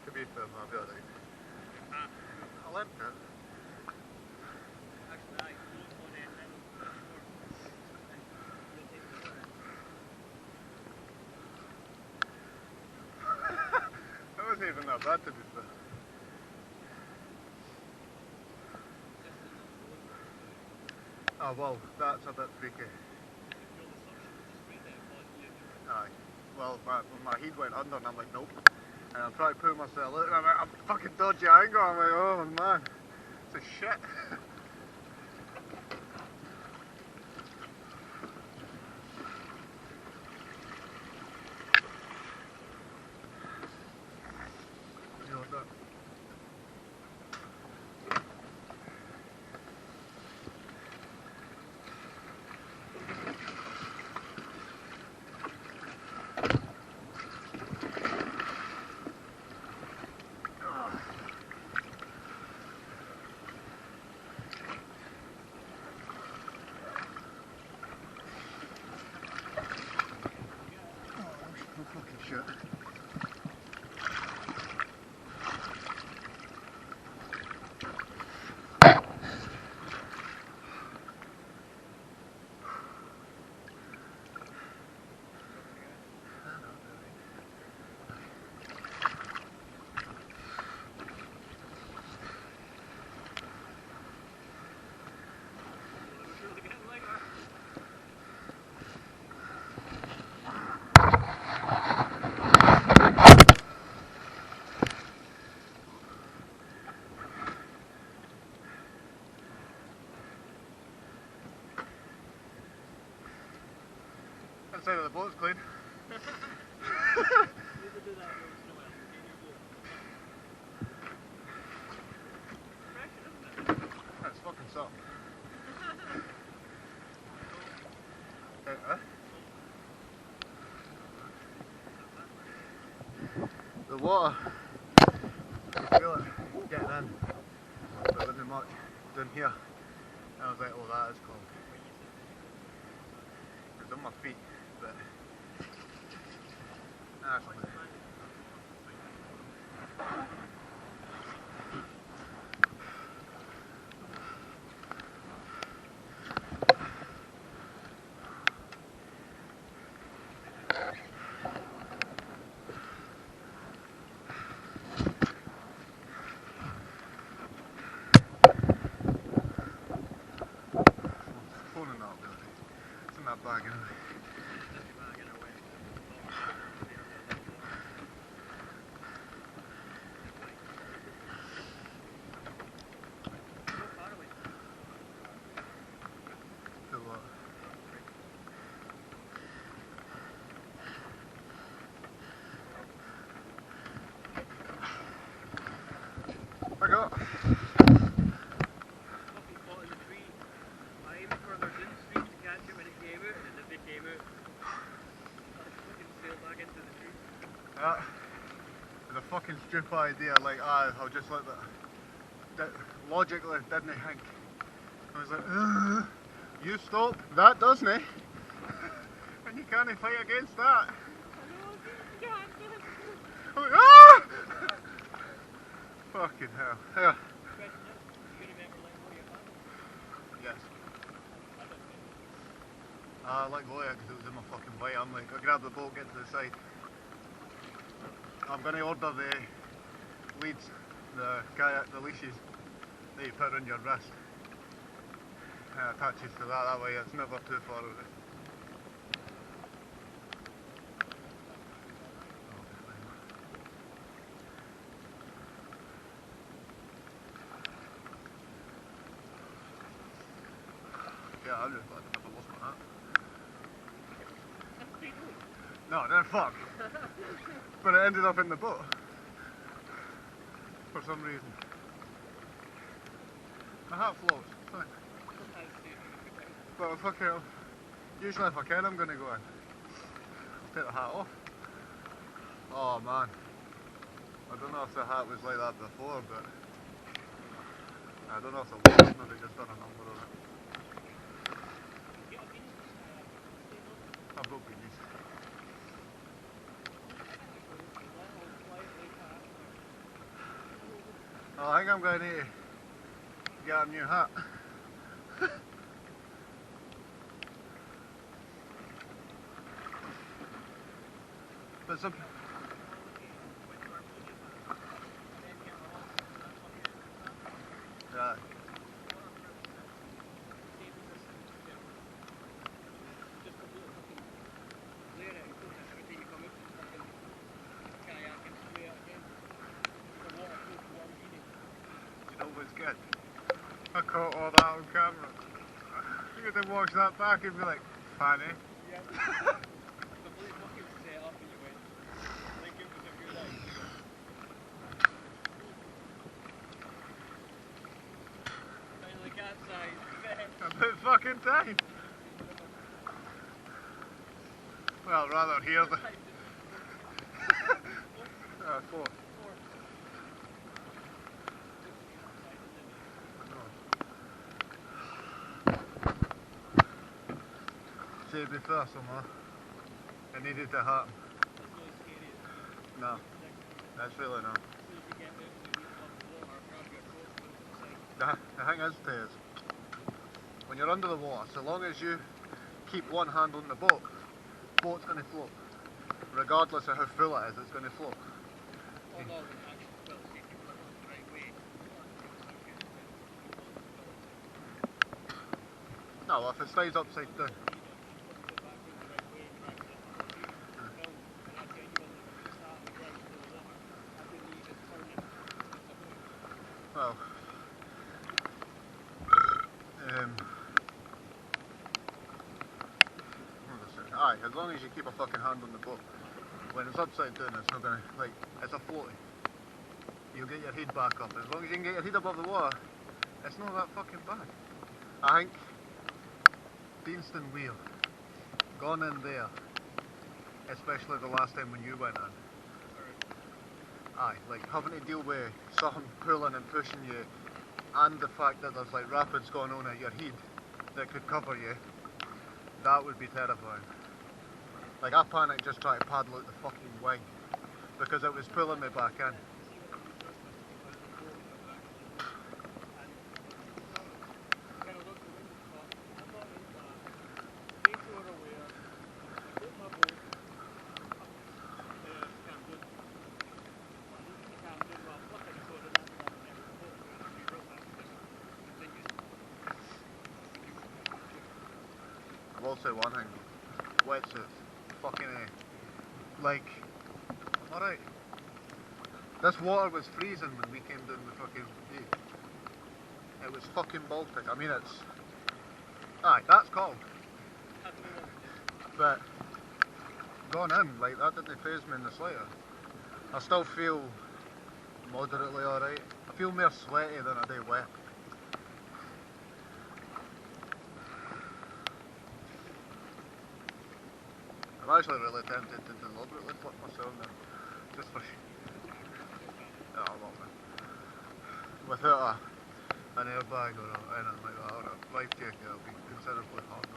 To be fair, I'll be alright. I'll let it. That wasn't even that bad to be fair. Oh well, that's a bit freaky. Aye. Well, my heat went under and I'm like, nope. And I'm trying to pull myself out and I'm like, I'm fucking dodgy angle. I'm like, oh man, it's a shit. You know what that? Fucking shit. Inside of the boat's clean. That's fucking soft. The water, you feel it getting in, but it wasn't much down here. And I was like, oh, that is cold. It's on my feet, but that's fine. Phone and that, really. It's in that bag anyway. The what? I got. That was a fucking stupid idea, like, I'll just let that. Logically, didn't I think? I was like, you stop, that doesn't it? And you can't fight against that. I'm like, ah! Fucking hell. Yeah. Yes. I let go of it because it was in my fucking way. I'm like, I grab the boat, get to the side. I'm going to order the leads, the kayak, the leashes that you put on your wrist. And it attaches to that way it's never too far away. Yeah, I'm just glad I never lost my hat. No, they're fuck. But it ended up in the boat. For some reason. My hat floats, it's fine. But fuck hell. Usually if I can I'm gonna go in. Take the hat off. Oh man. I don't know if the hat was like that before, but I don't know if the watch maybe just done a number on it. I've got beanies. Oh, I think I'm going to need to get a new hat. But some... Yeah. You know what's good? I caught all that on camera. You could then watch that back and be like, funny. Yeah. Complete fucking set up and you went, I think it was a good idea. Finally capsized. About fucking time. Well, rather hear the... 4. See, to be fair, somehow, it needed to happen. That's really scary. No, that's really not. As soon as you get out and you reach up the water, grab your coat and go to the side. The thing is, when you're under the water, so long as you keep one hand on the boat's going to float. Regardless of how full it is, it's going to float. Oh no, when it actually fills, you can put it the right way. No, well, if it stays upside down. Well, aye, as long as you keep a fucking hand on the boat. When it's upside down, it's not gonna, like, it's a floaty. You'll get your head back up. As long as you can get your head above the water, it's not that fucking bad. I think Deanston Weir, gone in there, especially the last time when you went in. Aye, like having to deal with something pulling and pushing you, and the fact that there's like rapids going on at your head that could cover you, that would be terrifying. Like I panicked just trying to paddle out the fucking wing because it was pulling me back in. I will say one thing, wetsuits, fucking A. Like, alright, this water was freezing when we came down the fucking beach. It was fucking Baltic. I mean it's, aye, that's cold. But, going in, like that didn't faze me in the slightest. I still feel moderately alright. I feel more sweaty than I do wet. I'm actually really tempted to deliberately flip myself now, just for yeah, I love it. Without an airbag or anything like that, or a life jacket, it'll be considerably harder.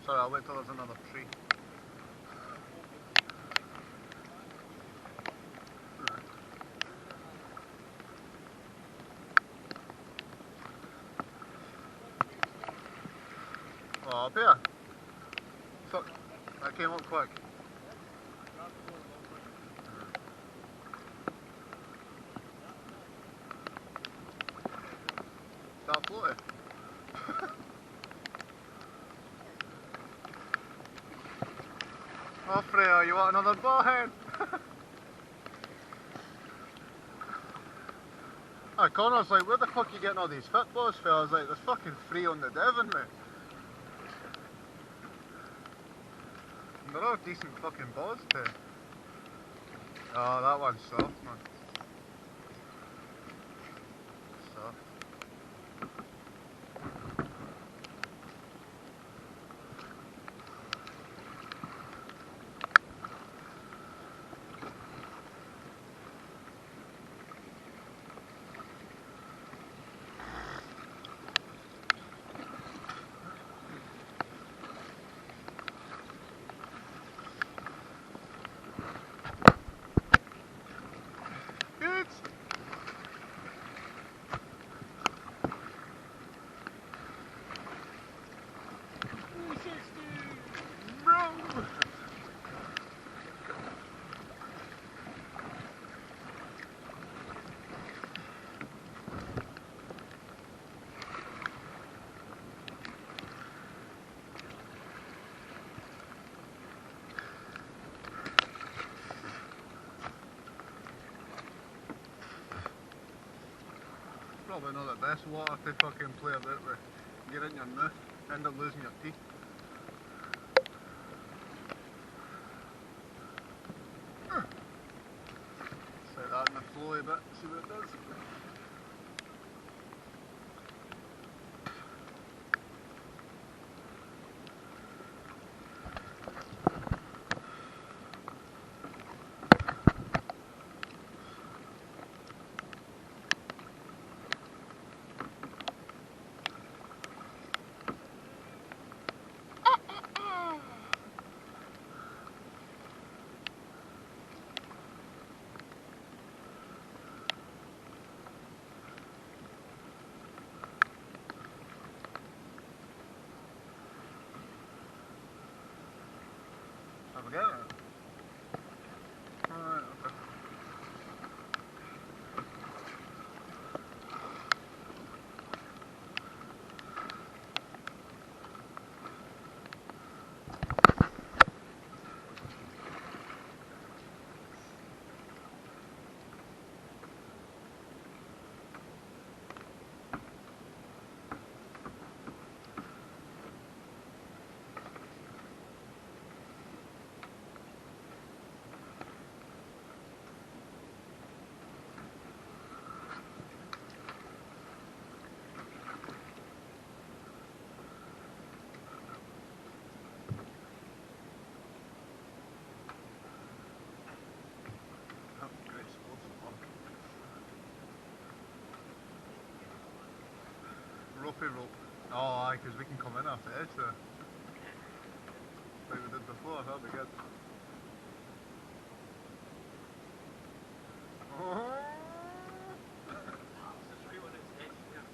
Sorry, I'll wait till there's another tree. Oh, up here. Fuck, that came up quick. Start floating. Oh Freya, you want another bowhead? Oh, Connor's like, where the fuck are you getting all these fit balls for? I was like, there's fucking 3 on the Devon, mate. And they're all decent fucking balls too. Oh, that one's soft, man. Soft. probably not the best water to fucking play about with. Get in your mouth, end up losing your teeth. Set that in the flowy bit, see what it does. Have a go. Alright, okay. Oh, great, sports park. Ropey rope. Oh, aye, because we can come in off the edge there. Like we did before, that'll be good. It's right on its edge, yeah.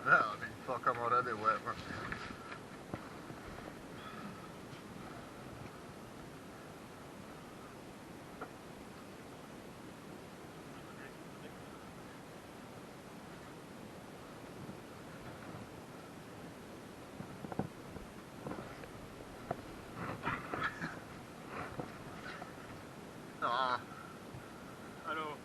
Yeah, I mean, fuck, I'm already wet, man. Ah. I know.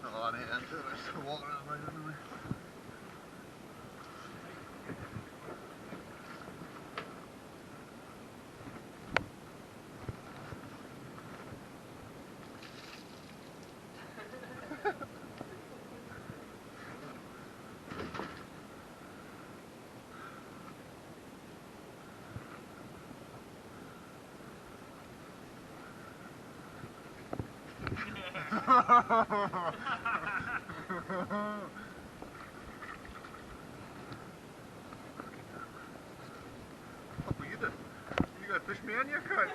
Oh, I need to enter this water anyway. What will you do? You gonna push me in, you cunt?